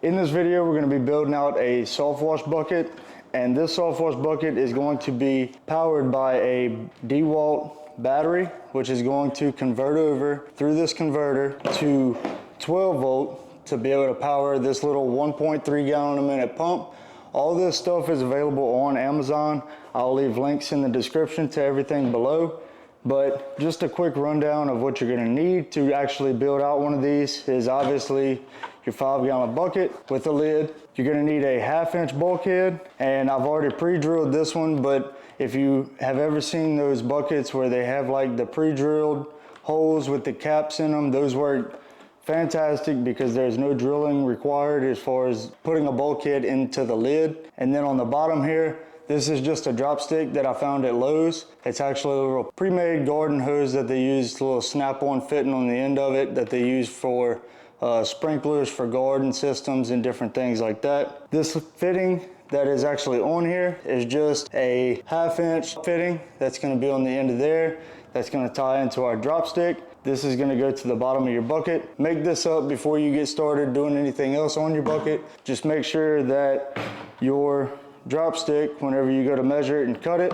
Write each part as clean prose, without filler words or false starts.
In this video, we're going to be building out a soft wash bucket, and this soft wash bucket is going to be powered by a Dewalt battery, which is going to convert over through this converter to 12 volt to be able to power this little 1.3 gallon a minute pump. All this stuff is available on Amazon. I'll leave links in the description to everything below. But just a quick rundown of what you're going to need to actually build out one of these is obviously your 5 gallon bucket with a lid. You're going to need a 1/2 inch bulkhead, and I've already pre-drilled this one, but if you have ever seen those buckets where they have like the pre-drilled holes with the caps in them, those work fantastic because there's no drilling required as far as putting a bulkhead into the lid. And then on the bottom here, this is just a drop stick that I found at Lowe's. It's actually a little pre-made garden hose that they use, a little snap-on fitting on the end of it that they use for sprinklers for garden systems and different things like that. This fitting that is actually on here is just a 1/2 inch fitting that's going to be on the end of there. That's going to tie into our drop stick. This is going to go to the bottom of your bucket. Make this up before you get started doing anything else on your bucket. Just make sure that your drop stick, whenever you go to measure it and cut it,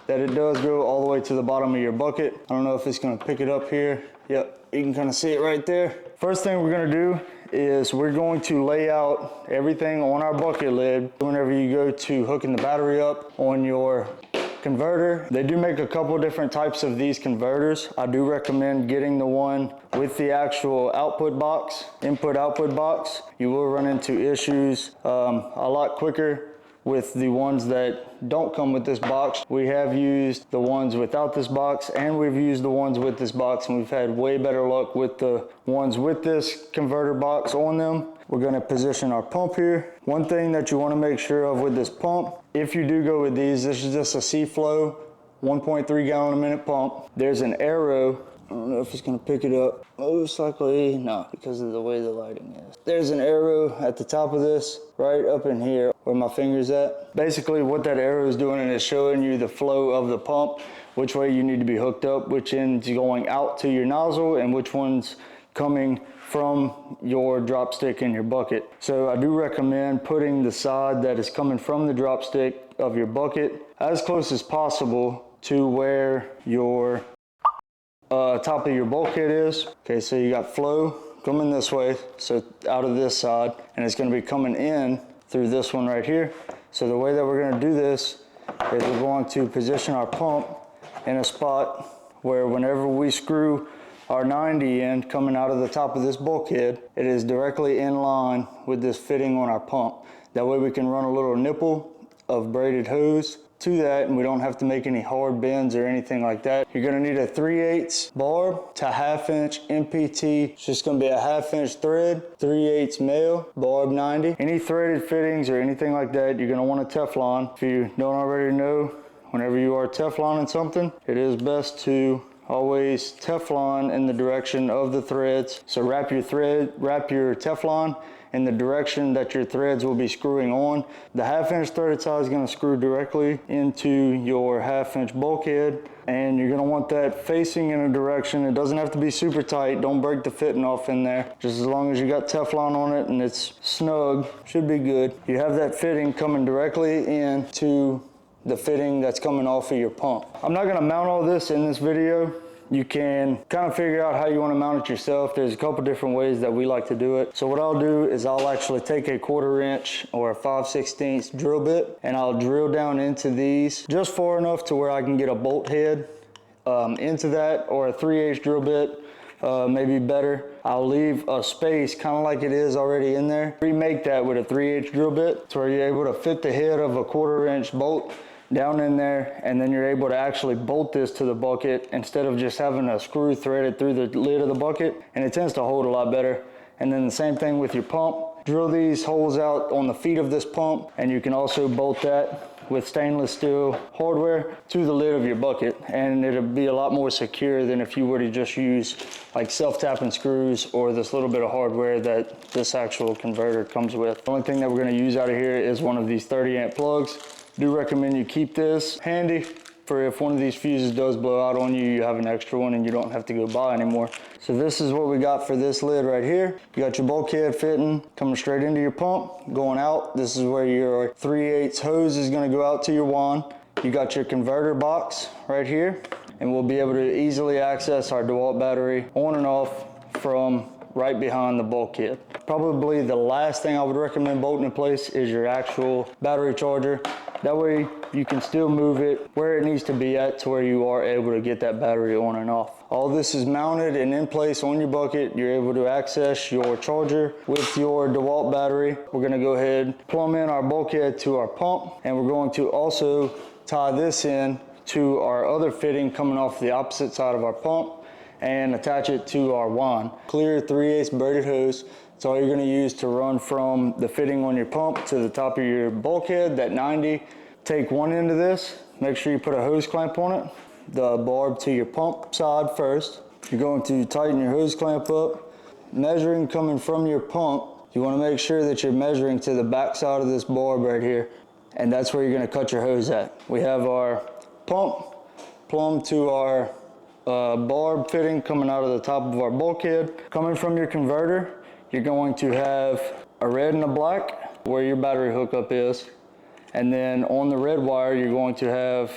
that it does go all the way to the bottom of your bucket. I don't know if it's going to pick it up here. Yep, you can kind of see it right there. First thing we're going to do is we're going to lay out everything on our bucket lid. Whenever you go to hooking the battery up on your converter, they do make a couple different types of these converters. I do recommend getting the one with the actual output box, input output box. You will run into issues a lot quicker with the ones that don't come with this box. We have used the ones without this box, and we've used the ones with this box, and we've had way better luck with the ones with this converter box on them. We're gonna position our pump here. One thing that you wanna make sure of with this pump, if you do go with these, this is just a SEAFLO 1.3 gallon a minute pump. There's an arrow. I don't know if it's gonna pick it up. Most likely no, because of the way the lighting is. There's an arrow at the top of this, right up in here where my finger's at. Basically what that arrow is doing is showing you the flow of the pump, which way you need to be hooked up, which end's going out to your nozzle and which one's coming from your drop stick in your bucket. So I do recommend putting the side that is coming from the drop stick of your bucket as close as possible to where your top of your bulkhead is. Okay, so you got flow coming this way, so out of this side, and it's going to be coming in through this one right here. So the way that we're going to do this is we're going to position our pump in a spot where whenever we screw our 90 in coming out of the top of this bulkhead, it is directly in line with this fitting on our pump. That way we can run a little nipple of braided hose to that, and we don't have to make any hard bends or anything like that. You're going to need a 3/8 barb to 1/2 inch MPT. It's just going to be a 1/2 inch thread, 3/8 male, barb 90. Any threaded fittings or anything like that, you're going to want a Teflon. If you don't already know, whenever you are Tefloning something, it is best to always Teflon in the direction of the threads. So wrap your Teflon in the direction that your threads will be screwing on. The 1/2 inch threaded side is going to screw directly into your 1/2 inch bulkhead, and you're going to want that facing in a direction. It doesn't have to be super tight. Don't break the fitting off in there. Just as long as you got Teflon on it and it's snug, should be good. You have that fitting coming directly into the fitting that's coming off of your pump. I'm not going to mount all this in this video. You can kind of figure out how you want to mount it yourself. There's a couple different ways that we like to do it. So what I'll do is I'll actually take a 1/4 inch or a 5/16 drill bit, and I'll drill down into these just far enough to where I can get a bolt head into that, or a 3/8 drill bit, maybe better. I'll leave a space kind of like it is already in there. Remake that with a 3/8 drill bit to where you're able to fit the head of a 1/4 inch bolt down in there, and then you're able to actually bolt this to the bucket instead of just having a screw threaded through the lid of the bucket, and it tends to hold a lot better. And then the same thing with your pump. Drill these holes out on the feet of this pump, and you can also bolt that with stainless steel hardware to the lid of your bucket, and it'll be a lot more secure than if you were to just use like self-tapping screws or this little bit of hardware that this actual converter comes with. The only thing that we're going to use out of here is one of these 30 amp plugs. Do recommend you keep this handy for if one of these fuses does blow out on you, you have an extra one and you don't have to go buy anymore. So this is what we got for this lid right here. You got your bulkhead fitting coming straight into your pump, going out. This is where your 3/8 hose is going to go out to your wand. You got your converter box right here, and we'll be able to easily access our Dewalt battery on and off from right behind the bulkhead. Probably the last thing I would recommend bolting in place is your actual battery charger. That way you can still move it where it needs to be at to where you are able to get that battery on and off. All this is mounted and in place on your bucket. You're able to access your charger with your Dewalt battery. We're gonna go ahead, plumb in our bulkhead to our pump, and we're going to also tie this in to our other fitting coming off the opposite side of our pump and attach it to our wand. Clear 3/8 braided hose. It's all you're going to use to run from the fitting on your pump to the top of your bulkhead, that 90. Take one end of this, make sure you put a hose clamp on it, the barb to your pump side first. You're going to tighten your hose clamp up. Measuring coming from your pump, you want to make sure that you're measuring to the back side of this barb right here, and that's where you're going to cut your hose at. We have our pump plumbed to our barb fitting coming out of the top of our bulkhead. Coming from your converter, you're going to have a red and a black where your battery hookup is, and then on the red wire you're going to have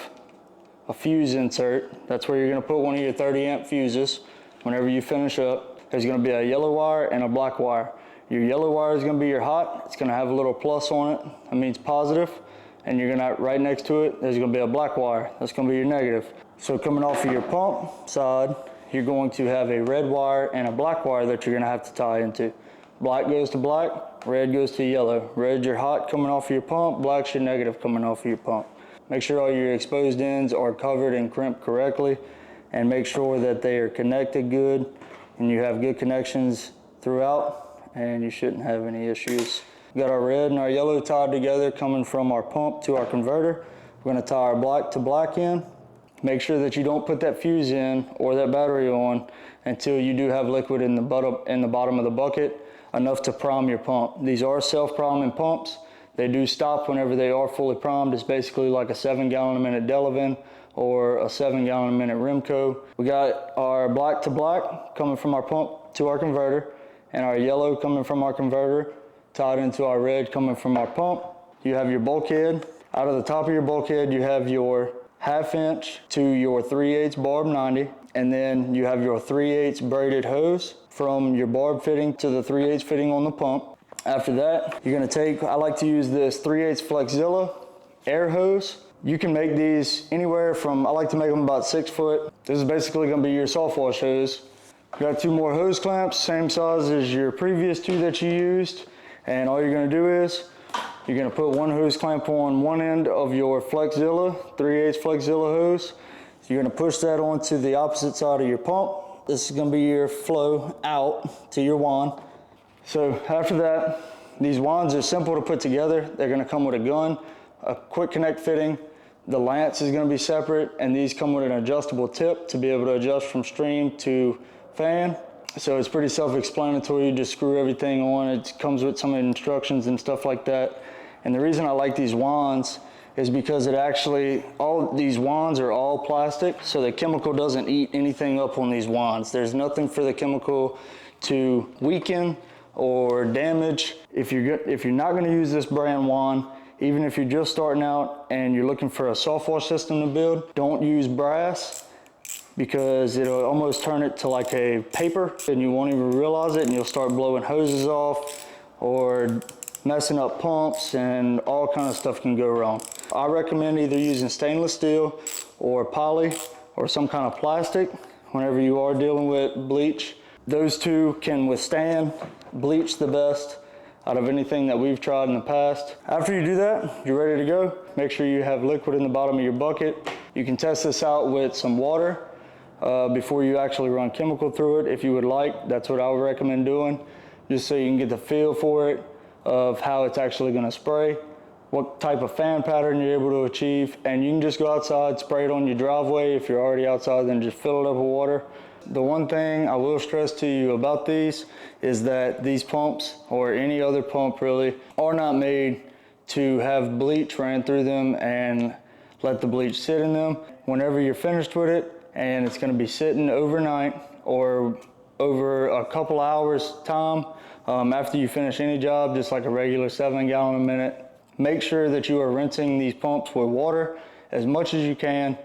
a fuse insert. That's where you're going to put one of your 30 amp fuses. Whenever you finish up, there's going to be a yellow wire and a black wire. Your yellow wire is going to be your hot. It's going to have a little plus on it. That means positive. And you're going to, right next to it, there's going to be a black wire. That's going to be your negative. So coming off of your pump side, you're going to have a red wire and a black wire that you're going to have to tie into. Black goes to black, red goes to yellow. Red your hot coming off of your pump, black's your negative coming off of your pump. Make sure all your exposed ends are covered and crimped correctly, and make sure that they are connected good and you have good connections throughout, and you shouldn't have any issues. We got our red and our yellow tied together coming from our pump to our converter. We're going to tie our black to black in. Make sure that you don't put that fuse in or that battery on until you do have liquid in the bottom of the bucket, enough to prime your pump. These are self-priming pumps. They do stop whenever they are fully primed. It's basically like a 7 gallon a minute Delavan or a 7 gallon a minute Rimco. We got our black to black coming from our pump to our converter, and our yellow coming from our converter tied into our red coming from our pump. You have your bulkhead. Out of the top of your bulkhead, you have your 1/2 inch to your 3/8 barb 90, and then you have your 3/8 braided hose from your barb fitting to the 3/8 fitting on the pump. After that, you're going to take, I like to use this 3/8 Flexzilla Air Hose. You can make these anywhere from, I like to make them about 6 foot. This is basically going to be your soft wash hose. You got 2 more hose clamps, same size as your previous 2 that you used, and all you're going to do is you're going to put one hose clamp on one end of your Flexzilla, 3/8 Flexzilla hose. You're going to push that onto the opposite side of your pump. This is going to be your flow out to your wand. So after that, these wands are simple to put together. They're going to come with a gun, a quick connect fitting. The lance is going to be separate, and these come with an adjustable tip to be able to adjust from stream to fan. So it's pretty self-explanatory. You just screw everything on. It comes with some instructions and stuff like that. And the reason I like these wands is because it actually, all these wands are all plastic, so the chemical doesn't eat anything up on these wands. There's nothing for the chemical to weaken or damage. If you're not going to use this brand wand, even if you're just starting out and you're looking for a soft wash system to build, don't use brass, because it'll almost turn it to like a paper and you won't even realize it, and you'll start blowing hoses off or messing up pumps, and all kind of stuff can go wrong. I recommend either using stainless steel or poly or some kind of plastic whenever you are dealing with bleach. Those two can withstand bleach the best out of anything that we've tried in the past. After you do that, you're ready to go. Make sure you have liquid in the bottom of your bucket. You can test this out with some water before you actually run chemical through it if you would like. That's what I would recommend doing, just so you can get the feel for it, of how it's actually going to spray, what type of fan pattern you're able to achieve. And you can just go outside, spray it on your driveway. If you're already outside, then just fill it up with water. The one thing I will stress to you about these is that these pumps, or any other pump really, are not made to have bleach ran through them and let the bleach sit in them. Whenever you're finished with it, and it's going to be sitting overnight or over a couple hours time, after you finish any job, just like a regular 7 gallon a minute, make sure that you are rinsing these pumps with water as much as you can,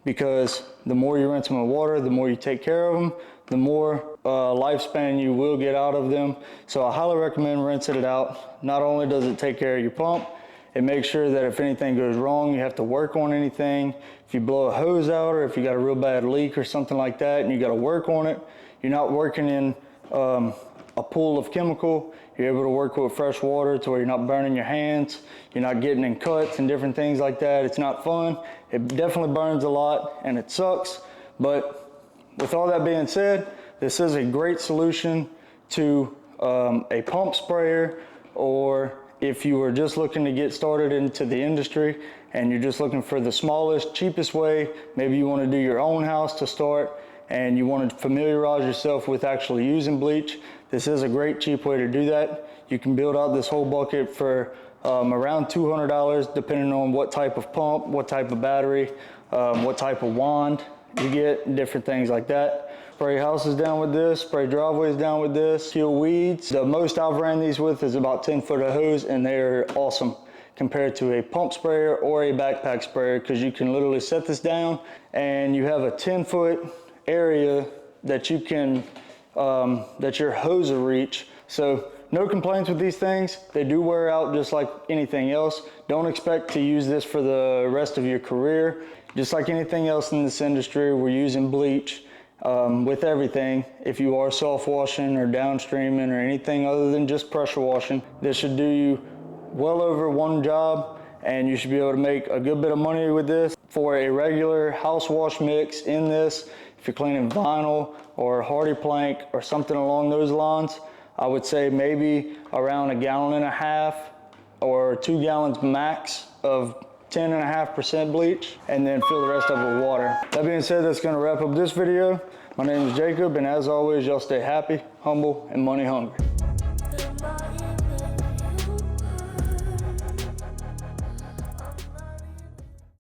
because the more you rinse them with water, the more you take care of them, the more lifespan you will get out of them. So I highly recommend rinsing it out. Not only does it take care of your pump, it makes sure that if anything goes wrong, you have to work on anything. If you blow a hose out, or if you got a real bad leak or something like that and you got to work on it, you're not working in a pool of chemical. You're able to work with fresh water to where you're not burning your hands, you're not getting in cuts and different things like that. It's not fun. It definitely burns a lot and it sucks. But with all that being said, this is a great solution to a pump sprayer, or if you were just looking to get started into the industry and you're just looking for the smallest, cheapest way. Maybe you want to do your own house to start and you want to familiarize yourself with actually using bleach. This is a great cheap way to do that. You can build out this whole bucket for around $200, depending on what type of pump, what type of battery, what type of wand you get, different things like that. Spray houses down with this, spray driveways down with this, kill weeds. The most I've ran these with is about 10 foot of hose, and they're awesome compared to a pump sprayer or a backpack sprayer, because you can literally set this down and you have a 10-foot area that you can, that your hose will reach. So no complaints with these things. They do wear out just like anything else. Don't expect to use this for the rest of your career. Just like anything else in this industry, we're using bleach with everything. If you are soft washing or downstreaming or anything other than just pressure washing, this should do you well over one job, and you should be able to make a good bit of money with this. For a regular house wash mix in this, if you're cleaning vinyl or hardy plank or something along those lines, I would say maybe around 1.5 gallons or 2 gallons max of 10.5% bleach, and then fill the rest of it with water. That being said, that's going to wrap up this video. My name is Jacob, and as always, y'all stay happy, humble, and money hungry.